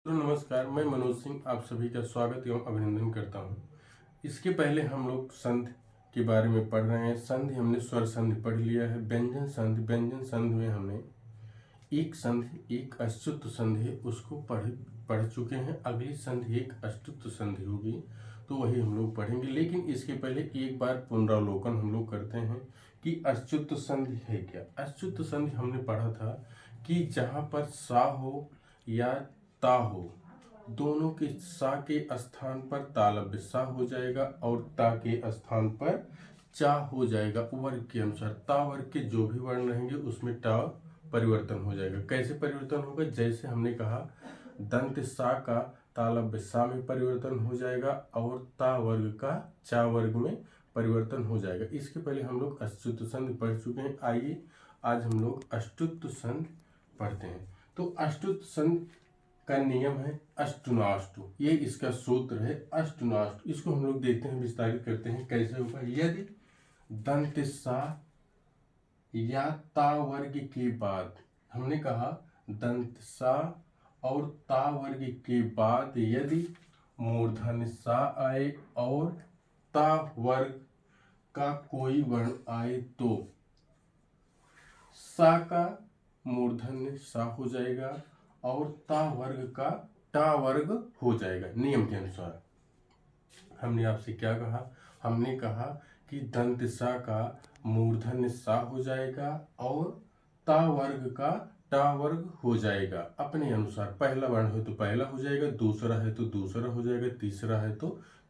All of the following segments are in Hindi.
तो नमस्कार, मैं मनोज सिंह आप सभी का स्वागत एवं अभिनंदन करता हूं। इसके पहले हम लोग संधि के बारे में पढ़ रहे हैं। संधि हमने स्वर संधि पढ़ लिया है। व्यंजन संधि में हमने एक संधि एक अच्युत संधि है उसको पढ़ चुके हैं। अगली संधि एक अच्युत संधि होगी तो वही हम लोग पढ़ेंगे, लेकिन इसके पहले एक बार पुनरावलोकन हम लोग करते हैं कि अच्युत संधि है क्या। अच्युत संधि हमने पढ़ा था कि जहाँ पर सा हो या ता हो, दोनों के सा के स्थान पर तालव्य सा हो जाएगा और ता के स्थान पर चा हो जाएगा। वर्ग के अनुसार ता वर्ग के जो भी वर्ण रहेंगे उसमें टा परिवर्तन हो जाएगा। कैसे परिवर्तन होगा? जैसे हमने कहा दंत सा का तालव्य सा में परिवर्तन हो जाएगा और ता वर्ग का चा वर्ग में परिवर्तन हो जाएगा। इसके पहले हम लोग अच्युत संधि पढ़ चुके हैं। आइए आज हम लोग अष्टुत संधि पढ़ते हैं। तो अष्टुत संधि का नियम है अष्टुनाष्टु, ये इसका सूत्र है अष्टुनाष्टु। इसको हम लोग देखते हैं, विस्तारित करते हैं कैसे होगा। यदि दंत सा या ता वर्ग के बाद, हमने कहा दंत सा और ता वर्ग के बाद यदि मूर्धन्य सा आए और ता वर्ग का कोई वर्ण आए तो सा का मूर्धन्य सा हो जाएगा और ता वर्ग का टा वर्ग हो जाएगा। नियम के अनुसार हमने आपसे क्या कहा? हमने कहा कि दंत सा का मूर्धन्य सा हो जाएगा और ता वर्ग का टा वर्ग हो जाएगा अपने अनुसार। पहला वर्ण है तो पहला हो जाएगा, दूसरा है तो दूसरा हो जाएगा, तीसरा है तो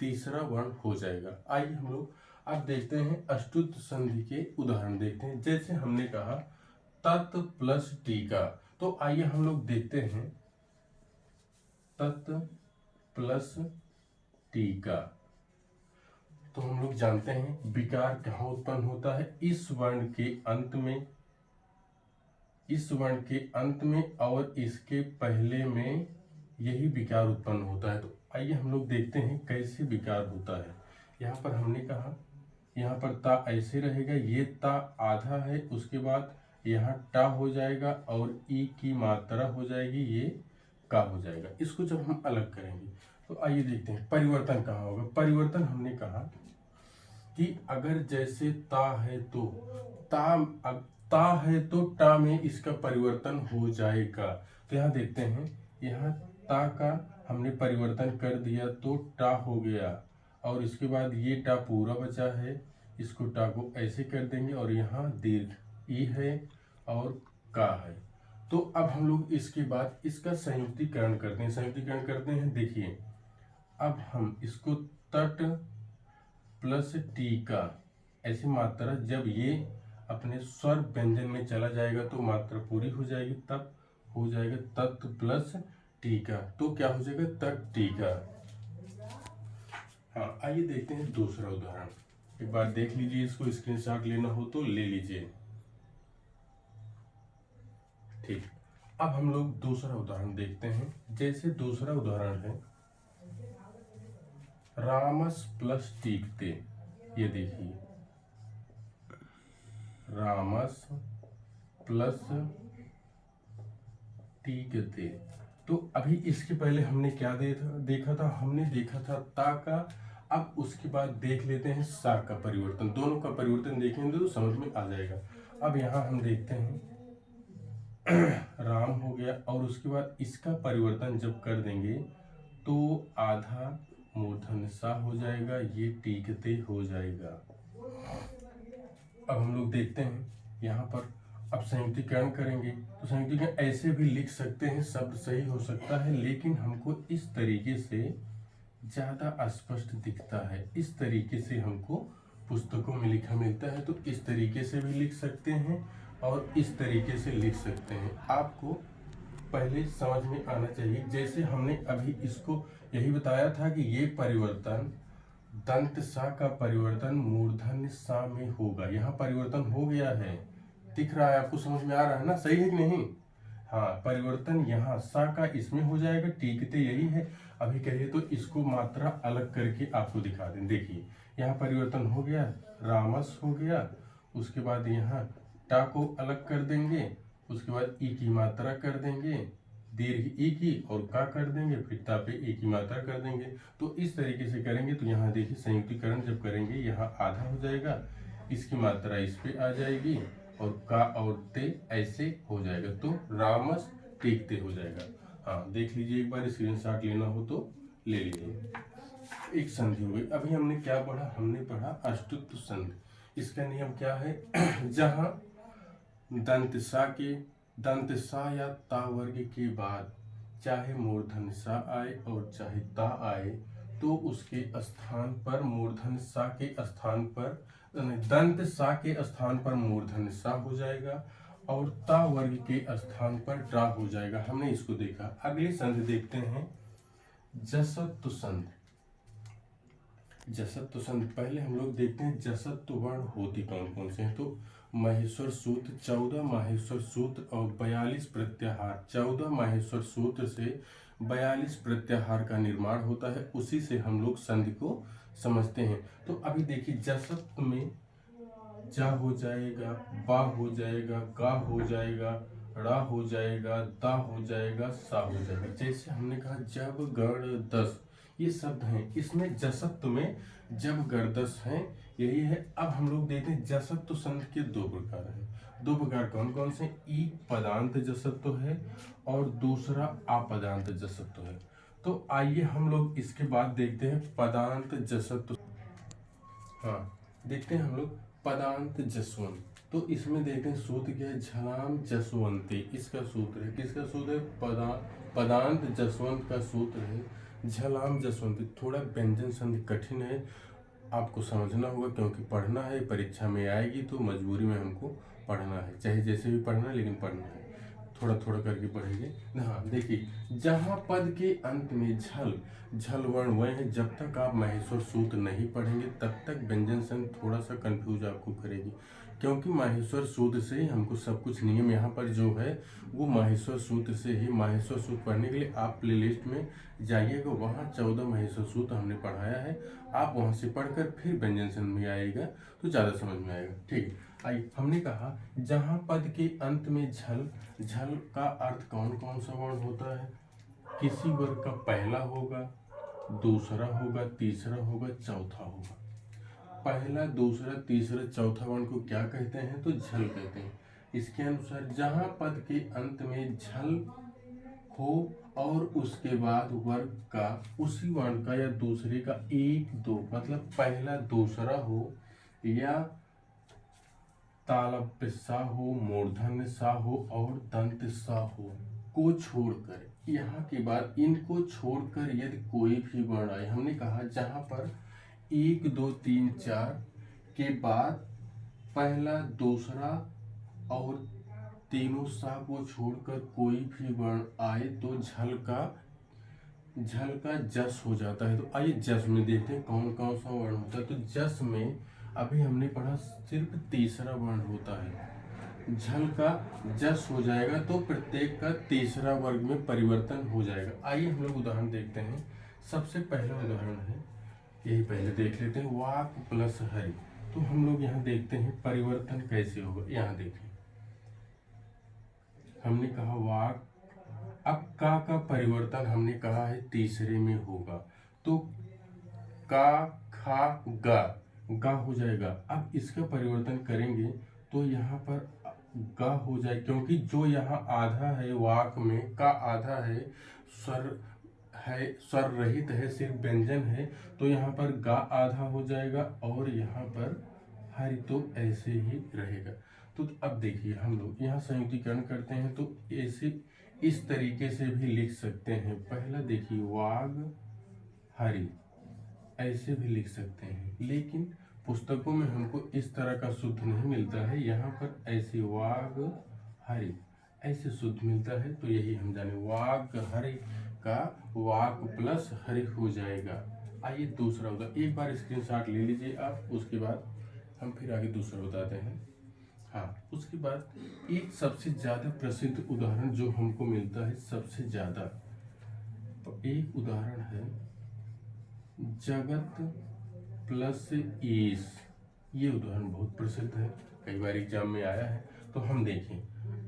तीसरा वर्ण हो जाएगा। आइए हम लोग अब देखते हैं अष्टुत संधि के उदाहरण देखते हैं। जैसे हमने कहा तत् प्लस टीका, तो आइए हम लोग देखते हैं तत् प्लस टीका। तो हम लोग जानते हैं विकार कहाँ उत्पन्न होता है? इस वर्ण के अंत में, इस वर्ण के अंत में और इसके पहले में यही विकार उत्पन्न होता है। तो आइए हम लोग देखते हैं कैसे विकार होता है। यहाँ पर हमने कहा यहाँ पर ता ऐसे रहेगा, ये ता आधा है, उसके बाद यहाँ टा हो जाएगा और ई की मात्रा हो जाएगी, ये का हो जाएगा। इसको जब हम अलग करेंगे तो आइए देखते हैं परिवर्तन कहाँ होगा। परिवर्तन हमने कहा कि अगर जैसे ता है तो ता है तो टा में इसका परिवर्तन हो जाएगा। तो यहाँ देखते हैं, यहाँ ता का हमने परिवर्तन कर दिया तो टा हो गया और इसके बाद ये टा पूरा बचा है, इसको टा को ऐसे कर देंगे और यहाँ दीर्घ ई है और का है। तो अब हम लोग इसके बाद इसका संयुक्तिकरण करते हैं। संयुक्तिकरण करते हैं, देखिए अब हम इसको तट प्लस टीका ऐसी मात्रा, जब ये अपने स्वर व्यंजन में चला जाएगा तो मात्रा पूरी हो जाएगी, तब हो जाएगा तत् प्लस टीका। तो क्या हो जाएगा? तट टीका। हाँ, आइए देखते हैं दूसरा उदाहरण। एक बार देख लीजिए, इसको स्क्रीनशॉट लेना हो तो ले लीजिए। ठीक, अब हम लोग दूसरा उदाहरण देखते हैं। जैसे दूसरा उदाहरण है रामस प्लस टीकते। ये देखिए रामस प्लस टीकते। तो अभी इसके पहले हमने क्या देखा था? हमने देखा था ता का। अब उसके बाद देख लेते हैं सा का परिवर्तन। दोनों का परिवर्तन देखेंगे तो समझ में आ जाएगा। अब यहाँ हम देखते हैं राम हो गया और उसके बाद इसका परिवर्तन जब कर देंगे तो आधा मूर्धन्य सा हो जाएगा, ये टीकते हो जाएगा। अब हम लोग देखते हैं यहाँ पर, अब संयुक्तिकरण करेंगे तो संयुक्तिकरण ऐसे भी लिख सकते हैं, शब्द सही हो सकता है, लेकिन हमको इस तरीके से ज़्यादा स्पष्ट दिखता है। इस तरीके से हमको पुस्तकों में लिखा मिलता है, तो इस तरीके से भी लिख सकते हैं और इस तरीके से लिख सकते हैं। आपको पहले समझ में आना चाहिए। जैसे हमने अभी इसको यही बताया था कि ये परिवर्तन दंत सा का परिवर्तन मूर्धन्य सा में होगा। यहाँ परिवर्तन हो गया है, दिख रहा है आपको, समझ में आ रहा है ना? सही है कि नहीं? हाँ, परिवर्तन यहाँ सा का इसमें हो जाएगा, टीकते यही है। अभी कहिए तो इसको मात्रा अलग करके आपको दिखा दें। देखिए यहाँ परिवर्तन हो गया, रामस हो गया, उसके बाद यहाँ टा को अलग कर देंगे, उसके बाद ई की मात्रा कर देंगे, दीर्घ ई की और का कर देंगे, फिर ता पे ए की मात्रा कर देंगे। तो इस तरीके से करेंगे तो यहाँ देखिए संयुक्तिकरण जब करेंगे यहाँ आधा हो जाएगा, इसकी मात्रा इस पे आ जाएगी और का और ते ऐसे हो जाएगा, तो रामस टीकते हो जाएगा। हाँ देख लीजिए, एक बार स्क्रीनशॉट लेना हो तो ले लीजिए। एक संधि हो गई। अभी हमने क्या पढ़ा, हमने पढ़ा अष्टुत्व संधि। इसका नियम क्या है, जहाँ दंत सा या ता वर्ग के बाद चाहे मूर्धन सा आए और चाहे ता आए, तो उसके स्थान पर मूर्धन सा के स्थान पर दंत सा के स्थान पर मूर्धन सा हो जाएगा और ता वर्ग के स्थान पर टा हो जाएगा। हमने इसको देखा। अगली संधि देखते हैं, जसत्व संधि। जसत्व संधि पहले हम लोग देखते हैं जसत्व वर्ण होती कौन कौन से हैं। तो माहेश्वर सूत्र, 14 माहेश्वर सूत्र और 42 प्रत्याहार। 14 माहेश्वर सूत्र से 42 प्रत्याहार का निर्माण होता है, उसी से हम लोग संधि को समझते हैं। तो अभी देखिए, जसत्व में जा हो जाएगा, बा हो जाएगा, गा हो जाएगा, ड़ा हो जाएगा, दा हो जाएगा, सा हो जाएगा। जैसे हमने कहा जब गण दस, ये शब्द हैं, इसमें जसत्व में जब गर्दश हैं, यही है। अब हम लोग देखते हैं जसत्व संधि के दो प्रकार हैं। दो प्रकार कौन कौन से, ई पदांत जसत्व है और दूसरा अपदांत जसत्व है। तो आइए हम लोग इसके बाद देखते हैं पदांत जसत्व। हाँ देखते हैं हम लोग पदांत जसवंत। तो इसमें देखते हैं सूत्र क्या है, झलाम जसवंती इसका सूत्र है। किसका सूत्र है, पदांत जसवंत का सूत्र है झलाम जसवंती। थोड़ा व्यंजन संधि कठिन है, आपको समझना होगा, क्योंकि पढ़ना है, परीक्षा में आएगी तो मजबूरी में हमको पढ़ना है, चाहे जैसे भी पढ़ना है, लेकिन पढ़ना है, थोड़ा थोड़ा करके पढ़ेंगे। हाँ देखिए, जहाँ पद के अंत में झल वर्ण वह है, जब तक आप माहेश्वर सूत्र नहीं पढ़ेंगे तब तक व्यंजन संधि थोड़ा सा कंफ्यूज आपको करेगी, क्योंकि माहेश्वर सूत्र से ही हमको सब कुछ नियम यहाँ पर जो है वो माहेश्वर सूत्र से ही। माहेश्वर सूत्र पढ़ने के लिए आप प्लेलिस्ट में जाइएगा, वहाँ 14 माहेश्वर सूत्र हमने पढ़ाया है, आप वहाँ से पढ़कर फिर व्यंजन संधि में आएगा तो ज़्यादा समझ में आएगा। ठीक है, आइए, हमने कहा जहाँ पद के अंत में झल का अर्थ कौन कौन सा वर्ण होता है, किसी वर्ग का पहला होगा, दूसरा होगा, तीसरा होगा, चौथा होगा। पहला, दूसरा, तीसरा, चौथा वर्ण को क्या कहते हैं, तो झल कहते हैं। इसके अनुसार जहाँ पद के अंत में झल हो और उसके बाद वर्ग का उसी वर्ण का या दूसरे का एक दो, मतलब पहला दूसरा हो या तालव्य सा हो, मूर्धन्य सा हो और दंत सा हो को छोड़कर, यहाँ के बाद इनको छोड़कर यदि कोई भी वर्ण आए, हमने कहा जहाँ पर 1 2 3 4 के बाद पहला दूसरा और तीनों सा को छोड़कर कोई भी वर्ण आए तो झल का जस हो जाता है। तो आइए जस में देखते हैं कौन कौन सा वर्ण होता है। तो जस में अभी हमने पढ़ा सिर्फ तीसरा वर्ण होता है, झल का जस हो जाएगा तो प्रत्येक का तीसरा वर्ग में परिवर्तन हो जाएगा। आइए हम लोग उदाहरण देखते हैं। सबसे पहला उदाहरण है, यही पहले देख लेते हैं, वाक प्लस हरि। तो हम लोग यहाँ देखते हैं परिवर्तन कैसे होगा। यहाँ देखिए, हमने कहा वाक, अब का परिवर्तन हमने कहा है तीसरे में होगा, तो का खा गा हो जाएगा। अब इसका परिवर्तन करेंगे तो यहाँ पर गा हो जाए, क्योंकि जो यहाँ आधा है वाक में, का आधा है, स्वर रहित है, सिर्फ व्यंजन है, तो यहाँ पर गा आधा हो जाएगा और यहाँ पर हरि तो ऐसे ही रहेगा। तो अब देखिए, हम लोग यहाँ संयुक्तिकरण करते हैं तो ऐसे इस तरीके से भी लिख सकते हैं। पहला देखिए, वाग हरि ऐसे भी लिख सकते हैं, लेकिन पुस्तकों में हमको इस तरह का शुद्ध नहीं मिलता है। यहाँ पर ऐसे वाग हरि ऐसे शुद्ध मिलता है, तो यही हम जाने, वाग हरि का वाक प्लस हरि हो जाएगा। आइए दूसरा होगा, एक बार स्क्रीनशॉट ले लीजिए आप, उसके बाद हम फिर आगे दूसरा बताते हैं। हाँ, उसके बाद एक सबसे ज़्यादा प्रसिद्ध उदाहरण जो हमको मिलता है सबसे ज़्यादा, तो एक उदाहरण है जगत प्लस ईश। ये उदाहरण बहुत प्रसिद्ध है, कई बार एग्जाम में आया है। तो हम देखें,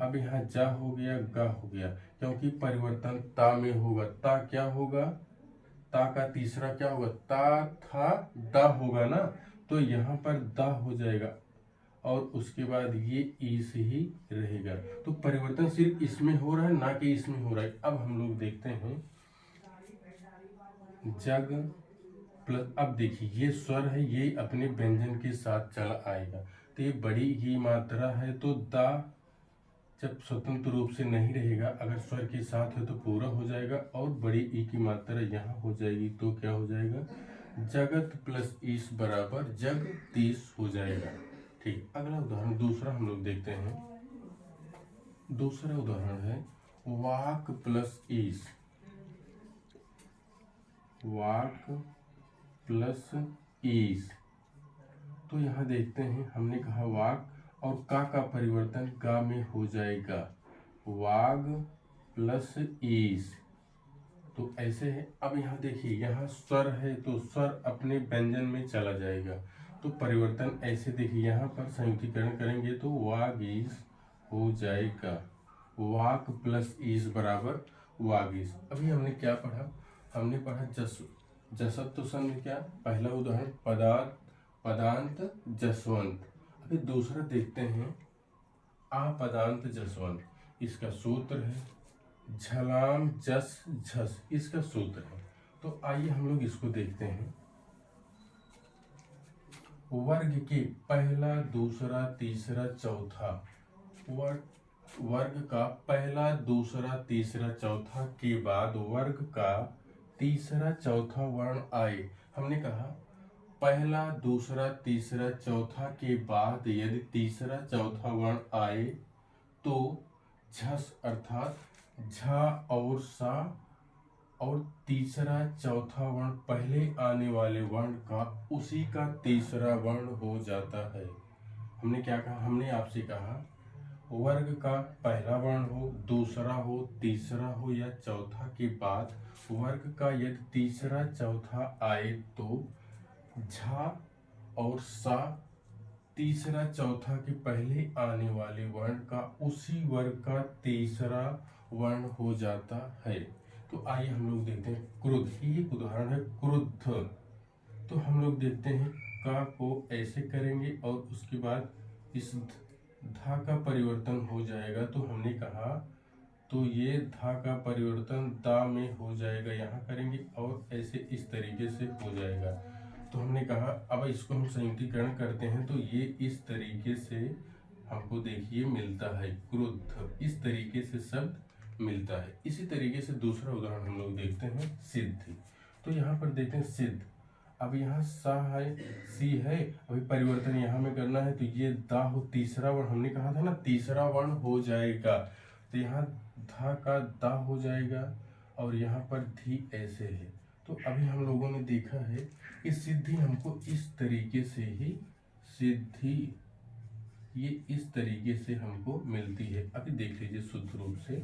अब यहाँ जा हो गया, गा हो गया, क्योंकि परिवर्तन ता में होगा। ता क्या होगा, ता का तीसरा क्या होगा, ता था दा होगा ना, तो यहाँ पर दा हो जाएगा और उसके बाद ये इस ही रहेगा। तो परिवर्तन सिर्फ इसमें हो रहा है, ना कि इसमें हो रहा है। अब हम लोग देखते हैं जग प्लस, अब देखिए ये स्वर है, ये अपने व्यंजन के साथ चला आएगा। तो ये बड़ी ही मात्रा है, तो दा जब स्वतंत्र रूप से नहीं रहेगा, अगर स्वर के साथ है तो पूरा हो जाएगा, और बड़ी ई की मात्रा यहाँ हो जाएगी, तो क्या हो जाएगा, जगत प्लस ईस बराबर जगदीश हो जाएगा। ठीक, अगला उदाहरण दूसरा हम लोग देखते हैं। दूसरा उदाहरण है वाक प्लस ईस। वाक प्लस ईस, तो यहाँ देखते हैं, हमने कहा वाक और का परिवर्तन गा में हो जाएगा, वाग प्लस ईस, तो ऐसे है। अब यहाँ देखिए, यहाँ स्वर है तो स्वर अपने व्यंजन में चला जाएगा, तो परिवर्तन ऐसे देखिए, यहाँ पर संयुक्तिकरण करेंगे तो वाग ईस हो जाएगा। वाक प्लस ईस बराबर वाग ईस। अभी हमने क्या पढ़ा, हमने पढ़ा जसत्व संधि, क्या पहला उदाहरण पदांत जसवंत। अभी दूसरा देखते हैं अपदांत जसवंत, इसका सूत्र है झलाम जस झस, इसका सूत्र है। तो आइए हम लोग इसको देखते हैं। वर्ग के पहला दूसरा तीसरा चौथा, वर्ग का पहला दूसरा तीसरा चौथा के बाद वर्ग का तीसरा चौथा वर्ण आए। हमने कहा पहला दूसरा तीसरा चौथा के बाद यदि तीसरा चौथा वर्ण आए तो झस अर्थात झा और सा और तीसरा चौथा वर्ण पहले आने वाले वर्ण का उसी का तीसरा वर्ण हो जाता है। हमने क्या कहा, हमने आपसे कहा वर्ग का पहला वर्ण हो, दूसरा हो, तीसरा हो या चौथा के बाद वर्ग का यदि तीसरा चौथा आए तो झा और सा तीसरा चौथा के पहले आने वाले वर्ण का उसी वर्ग का तीसरा वर्ण हो जाता है। तो आइए हम लोग देखते हैं क्रुद्ध, ये उदाहरण है क्रुद्ध। तो हम लोग देखते हैं का को ऐसे करेंगे और उसके बाद इस धा का परिवर्तन हो जाएगा, तो हमने कहा तो ये धा का परिवर्तन दा में हो जाएगा, यहाँ करेंगे और ऐसे इस तरीके से हो जाएगा। तो हमने कहा अब इसको हम संयुक्तिकरण करते हैं, तो ये इस तरीके से हमको देखिए मिलता है क्रुद्ध, इस तरीके से शब्द मिलता है। इसी तरीके से दूसरा उदाहरण हम लोग देखते हैं सिद्धि। तो यहाँ पर देखते हैं सिद्ध, अब यहाँ सा है सी है, अभी परिवर्तन यहाँ में करना है, तो ये दा हो तीसरा वर्ण, हमने कहा था ना तीसरा वर्ण हो जाएगा, तो यहाँ धा का दा हो जाएगा और यहाँ पर धी ऐसे है। तो अभी हम लोगों ने देखा है कि सिद्धि हमको इस तरीके से ही सिद्धि ये इस तरीके से हमको मिलती है। अभी देख लीजिए शुद्ध रूप से,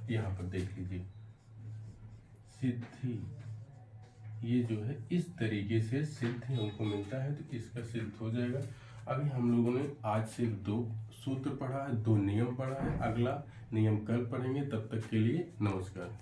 यहाँ पर देख लीजिए सिद्धि ये जो है इस तरीके से सिद्धि हमको मिलता है, तो इसका सिद्ध हो जाएगा। अभी हम लोगों ने आज सिर्फ 2 सूत्र पढ़ा है, 2 नियम पढ़ा है, अगला नियम कल पढ़ेंगे। तब तक के लिए नमस्कार।